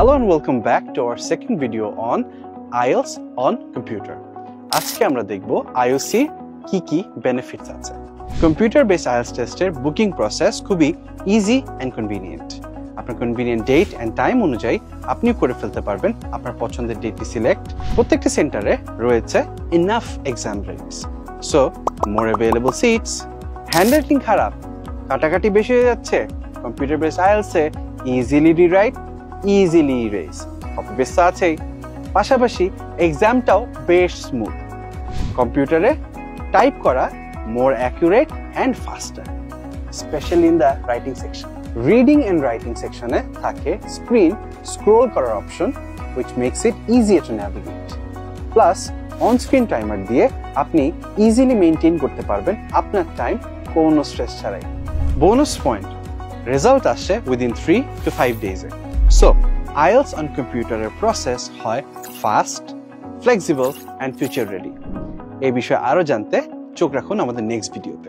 Hello and welcome back to our second video on IELTS on computer. আজকে আমরা দেখব IOC কি benefits আছে। Computer based IELTS টেস্টের বুকিং প্রসেস খুবই ইজি এন্ড কনভিনিয়েন্ট। আপনার কনভিনিয়েন্ট ডেট এন্ড টাইম অনুযায়ী আপনি করে ফেলতে পারবেন আপনার পছন্দের ডেটটি সিলেক্ট। প্রত্যেকটা সেন্টারে রয়েছে enough exam dates. So more available seats. Handwriting খারাপ, কাটাকাটি বেশি হয়ে যাচ্ছে, কম্পিউটার বেসড IELTS এ easily rewrite, easily erase, copy paste আছেই, পাশাপাশি এক্সামটাও বেশ স্মুথ। কম্পিউটারে টাইপ করা more accurate and faster, specially in the writing section. Reading and writing সেকশনে থাকে স্ক্রিন স্ক্রোল করার option, which makes it easier to navigate. Plus on screen timer দিয়ে আপনি ইজিলি মেইনটেইন করতে পারবেন আপনার টাইম কোনো স্ট্রেস ছাড়াই। বোনাস পয়েন্ট, রেজাল্ট আসে within 3 to 5 days A. So IELTS on কম্পিউটারের প্রসেস হয় fast, flexible and future ready. এই বিষয়ে আরো জানতে চোখ রাখুন আমাদের নেক্সট ভিডিওতে।